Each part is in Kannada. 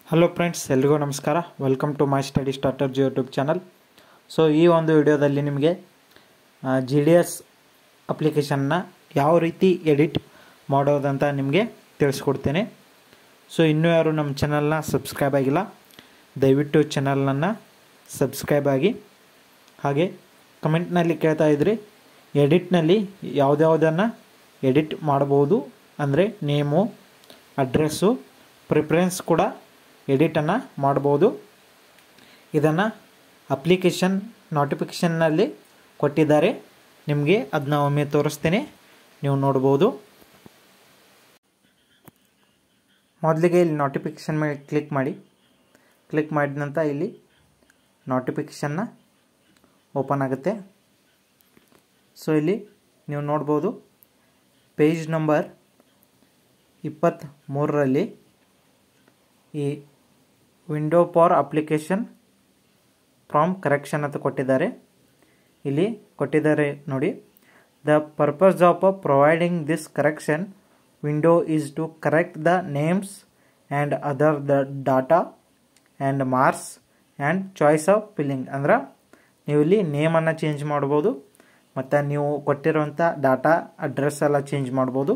ಹಲೋ ಫ್ರೆಂಡ್ಸ್, ಎಲ್ರಿಗೂ ನಮಸ್ಕಾರ. Welcome to my Study Starter YouTube channel. So ಈ ಒಂದು ವಿಡಿಯೋದಲ್ಲಿ ನಿಮಗೆ GDS ಅಪ್ಲಿಕೇಶನ್ನ ಯಾವ ರೀತಿ ಎಡಿಟ್ ಮಾಡೋದಂತ ನಿಮಗೆ ತಿಳಿಸ್ಕೊಡ್ತೇನೆ. ಸೊ ಇನ್ನೂ ಯಾರು ನಮ್ಮ ಚಾನಲ್ನ ಸಬ್ಸ್ಕ್ರೈಬ್ ಆಗಿಲ್ಲ, ದಯವಿಟ್ಟು ಚಾನಲನ್ನು ಸಬ್ಸ್ಕ್ರೈಬ್ ಆಗಿ. ಹಾಗೆ ಕಮೆಂಟ್ನಲ್ಲಿ ಕೇಳ್ತಾ ಇದ್ರಿ ಎಡಿಟ್ನಲ್ಲಿ ಯಾವುದ್ಯಾವುದನ್ನು ಎಡಿಟ್ ಮಾಡ್ಬೋದು ಅಂದರೆ ನೇಮು, ಅಡ್ರೆಸ್ಸು, ಪ್ರಿಫರೆನ್ಸ್ ಕೂಡ ಎಡಿಟನ್ನು ಮಾಡ್ಬೋದು. ಇದನ್ನು ಅಪ್ಲಿಕೇಶನ್ ನೋಟಿಫಿಕೇಷನ್ನಲ್ಲಿ ಕೊಟ್ಟಿದ್ದಾರೆ, ನಿಮಗೆ ಅದನ್ನ ಒಮ್ಮೆ ತೋರಿಸ್ತೇನೆ, ನೀವು ನೋಡ್ಬೋದು. ಮೊದಲಿಗೆ ಇಲ್ಲಿ ನೋಟಿಫಿಕೇಷನ್ ಮೇಲೆ ಕ್ಲಿಕ್ ಮಾಡಿ. ಕ್ಲಿಕ್ ಮಾಡಿದ ನಂತರ ಇಲ್ಲಿ ನೋಟಿಫಿಕೇಷನ್ನ ಓಪನ್ ಆಗುತ್ತೆ. ಸೊ ಇಲ್ಲಿ ನೀವು ನೋಡ್ಬೋದು, ಪೇಜ್ ನಂಬರ್ 23ರಲ್ಲಿ ಈ window for application from correction ಅಂತ ಕೊಟ್ಟಿದ್ದಾರೆ. ಇಲ್ಲಿ ಕೊಟ್ಟಿದ್ದಾರೆ ನೋಡಿ, the purpose of providing this correction window is to correct the names and other the data and marks and choice of filling. ಅಂದ್ರೆ ನೀವು ಇಲ್ಲಿ ನೇಮನ್ನು ಚೇಂಜ್ ಮಾಡ್ಬೋದು, ಮತ್ತು ನೀವು ಕೊಟ್ಟಿರುವಂಥ ಡಾಟಾ ಅಡ್ರೆಸ್ ಎಲ್ಲ ಚೇಂಜ್ ಮಾಡ್ಬೋದು,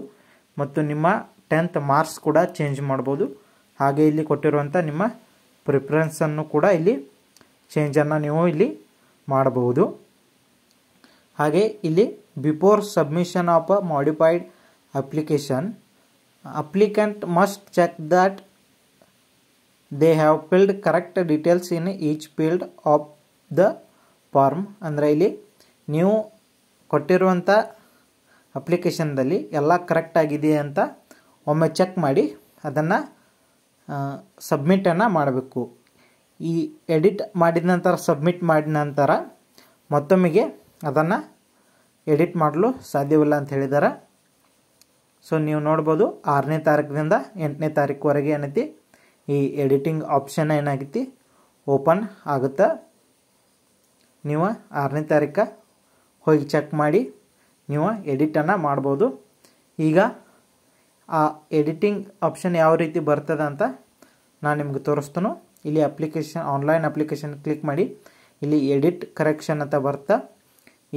ಮತ್ತು ನಿಮ್ಮ 10th ಮಾರ್ಕ್ಸ್ ಕೂಡ ಚೇಂಜ್ ಮಾಡ್ಬೋದು. ಹಾಗೆ ಇಲ್ಲಿ ಕೊಟ್ಟಿರುವಂಥ ನಿಮ್ಮ ಪ್ರಿಫರೆನ್ಸನ್ನು ಕೂಡ ಇಲ್ಲಿ ಚೇಂಜನ್ನು ನೀವು ಇಲ್ಲಿ ಮಾಡಬಹುದು. ಹಾಗೆ ಇಲ್ಲಿ before submission of a modified application applicant must check that they have filled correct details in each field of the form. ಅಂದರೆ ಇಲ್ಲಿ ನೀವು ಕೊಟ್ಟಿರುವಂಥ ಅಪ್ಲಿಕೇಶನ್ದಲ್ಲಿ ಎಲ್ಲ ಕರೆಕ್ಟ್ ಆಗಿದೆ ಅಂತ ಒಮ್ಮೆ ಚೆಕ್ ಮಾಡಿ ಅದನ್ನು ಸಬ್ಮಿಟನ್ನು ಮಾಡಬೇಕು. ಈ ಎಡಿಟ್ ಮಾಡಿದ ನಂತರ ಸಬ್ಮಿಟ್ ಮಾಡಿದ ನಂತರ ಮತ್ತೊಮ್ಮೆಗೆ ಅದನ್ನು ಎಡಿಟ್ ಮಾಡಲು ಸಾಧ್ಯವಿಲ್ಲ ಅಂತ ಹೇಳಿದ್ದಾರೆ. ಸೊ ನೀವು ನೋಡ್ಬೋದು, 6ನೇ ತಾರೀಕಿನಿಂದ 8ನೇ ತಾರೀಕುವರೆಗೆ ಏನೈತಿ ಈ ಎಡಿಟಿಂಗ್ ಆಪ್ಷನ್ ಏನಾಗೈತಿ ಓಪನ್ ಆಗುತ್ತೆ. ನೀವು 6ನೇ ತಾರೀಕು ಹೋಗಿ ಚೆಕ್ ಮಾಡಿ ನೀವು ಎಡಿಟನ್ನು ಮಾಡ್ಬೋದು. ಈಗ ಆ ಎಡಿಟಿಂಗ್ ಆಪ್ಷನ್ ಯಾವ ರೀತಿ ಬರ್ತದೆ ಅಂತ ನಾನು ನಿಮಗೆ ತೋರಿಸ್ತಾನು. ಇಲ್ಲಿ ಅಪ್ಲಿಕೇಶನ್, ಆನ್ಲೈನ್ ಅಪ್ಲಿಕೇಶನ್ ಕ್ಲಿಕ್ ಮಾಡಿ. ಇಲ್ಲಿ ಎಡಿಟ್ ಕರೆಕ್ಷನ್ ಅಂತ ಬರ್ತಾ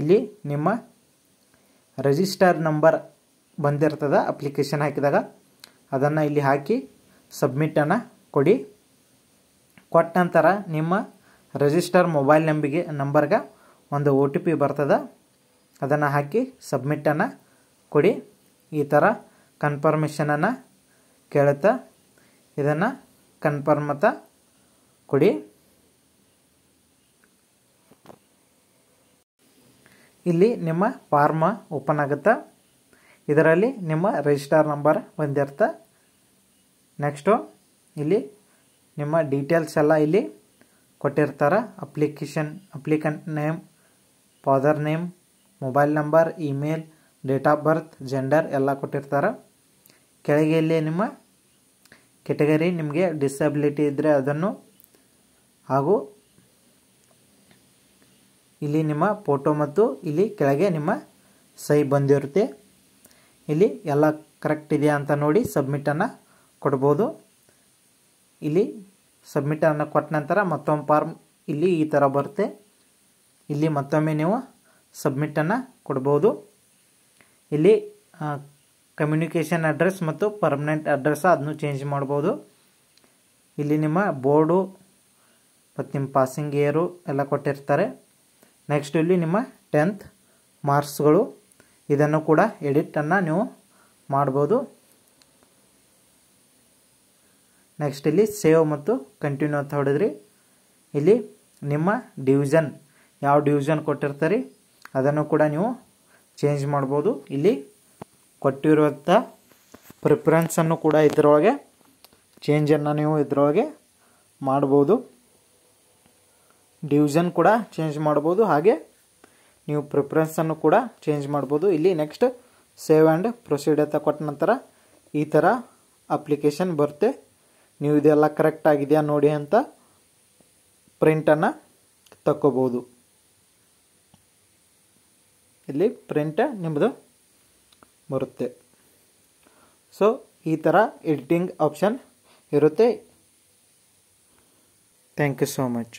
ಇಲ್ಲಿ ನಿಮ್ಮ ರಿಜಿಸ್ಟರ್ ನಂಬರ್ ಬಂದಿರ್ತದೆ ಅಪ್ಲಿಕೇಶನ್ ಹಾಕಿದಾಗ, ಅದನ್ನು ಇಲ್ಲಿ ಹಾಕಿ ಸಬ್ಮಿಟನ್ನು ಕೊಡಿ. ಕೊಟ್ಟ ನಂತರ ನಿಮ್ಮ ರಿಜಿಸ್ಟರ್ ಮೊಬೈಲ್ ನಂಬರ್ಗೆ ಒಂದು OTP ಬರ್ತದೆ, ಅದನ್ನು ಹಾಕಿ ಸಬ್ಮಿಟನ್ನು ಕೊಡಿ. ಈ ಥರ ಕನ್ಫರ್ಮೇಷನನ್ನು ಕೇಳುತ್ತಾ ಇದನ್ನು ಕನ್ಫರ್ಮ್ ಅಂತ ಕೊಡಿ. ಇಲ್ಲಿ ನಿಮ್ಮ ಫಾರ್ಮ್ ಓಪನ್ ಆಗುತ್ತೆ, ಇದರಲ್ಲಿ ನಿಮ್ಮ ರಿಜಿಸ್ಟರ್ ನಂಬರ್ ಬಂದಿರುತ್ತೆ. ನೆಕ್ಸ್ಟು ಇಲ್ಲಿ ನಿಮ್ಮ ಡೀಟೇಲ್ಸ್ ಎಲ್ಲ ಇಲ್ಲಿ ಕೊಟ್ಟಿರ್ತಾರೆ. Applicant name, father name, mobile number, email, date of birth, gender ಎಲ್ಲ ಕೊಟ್ಟಿರ್ತಾರೆ. ಕೆಳಗೆ ಇಲ್ಲಿ ನಿಮ್ಮ ಕೆಟಗರಿ, ನಿಮಗೆ ಡಿಸಬಿಲಿಟಿ ಇದ್ದರೆ ಅದನ್ನು, ಹಾಗೂ ಇಲ್ಲಿ ನಿಮ್ಮ ಫೋಟೋ ಮತ್ತು ಇಲ್ಲಿ ಕೆಳಗೆ ನಿಮ್ಮ ಸಹಿ ಬಂದಿರುತ್ತೆ. ಇಲ್ಲಿ ಎಲ್ಲ ಕರೆಕ್ಟ್ ಇದೆಯಾ ಅಂತ ನೋಡಿ ಸಬ್ಮಿಟನ್ನು ಕೊಡ್ಬೋದು. ಇಲ್ಲಿ ಸಬ್ಮಿಟನ್ನು ಕೊಟ್ಟ ನಂತರ ಮತ್ತೊಂದು ಫಾರ್ಮ್ ಇಲ್ಲಿ ಈ ಥರ ಬರುತ್ತೆ. ಇಲ್ಲಿ ಮತ್ತೊಮ್ಮೆ ನೀವು ಸಬ್ಮಿಟನ್ನು ಕೊಡ್ಬೋದು. ಇಲ್ಲಿ ಕಮ್ಯುನಿಕೇಷನ್ ಅಡ್ರೆಸ್ ಮತ್ತು ಪರ್ಮನೆಂಟ್ ಅಡ್ರೆಸ್ ಅದನ್ನು ಚೇಂಜ್ ಮಾಡ್ಬೋದು. ಇಲ್ಲಿ ನಿಮ್ಮ ಬೋರ್ಡು ಮತ್ತು ನಿಮ್ಮ ಪಾಸಿಂಗ್ ಇಯರು ಎಲ್ಲ ಕೊಟ್ಟಿರ್ತಾರೆ. ನೆಕ್ಸ್ಟ್ ಇಲ್ಲಿ ನಿಮ್ಮ 10th ಮಾರ್ಕ್ಸ್ಗಳು, ಇದನ್ನು ಕೂಡ ಎಡಿಟನ್ನು ನೀವು ಮಾಡ್ಬೋದು. ನೆಕ್ಸ್ಟ್ ಇಲ್ಲಿ ಸೇವ್ ಮತ್ತು ಕಂಟಿನ್ಯೂ ಅಂತ ಹೊಡೆದ್ರಿ. ಇಲ್ಲಿ ನಿಮ್ಮ ಡಿವಿಷನ್, ಯಾವ ಡಿವಿಷನ್ ಕೊಟ್ಟಿರ್ತಾರೆ ಅದನ್ನು ಕೂಡ ನೀವು ಚೇಂಜ್ ಮಾಡ್ಬೋದು. ಇಲ್ಲಿ ಕೊಟ್ಟಿರುವಂಥ ಪ್ರಿಫರೆನ್ಸನ್ನು ಕೂಡ ಇದರೊಳಗೆ ಚೇಂಜನ್ನು ನೀವು ಇದರೊಳಗೆ ಮಾಡ್ಬೋದು. ಡಿವಿಷನ್ ಕೂಡ ಚೇಂಜ್ ಮಾಡ್ಬೋದು, ಹಾಗೆ ನೀವು ಪ್ರಿಫರೆನ್ಸನ್ನು ಕೂಡ ಚೇಂಜ್ ಮಾಡ್ಬೋದು. ಇಲ್ಲಿ ನೆಕ್ಸ್ಟ್ ಸೇವ್ ಆ್ಯಂಡ್ ಪ್ರೊಸೀಡ್ ಅಂತ ಕೊಟ್ಟ ನಂತರ ಈ ಥರ ಅಪ್ಲಿಕೇಶನ್ ಬರುತ್ತೆ. ನೀವು ಇದೆಲ್ಲ ಕರೆಕ್ಟ್ ಆಗಿದೆಯಾ ನೋಡಿ ಅಂತ ಪ್ರಿಂಟನ್ನು ತಕ್ಕೋಬೋದು. ಇಲ್ಲಿ ಪ್ರಿಂಟ್ ನಿಮ್ಮದು ಬರುತ್ತೆ. ಸೊ ಈ ಥರ ಎಡಿಟಿಂಗ್ ಆಪ್ಷನ್ ಇರುತ್ತೆ. Thank you so much.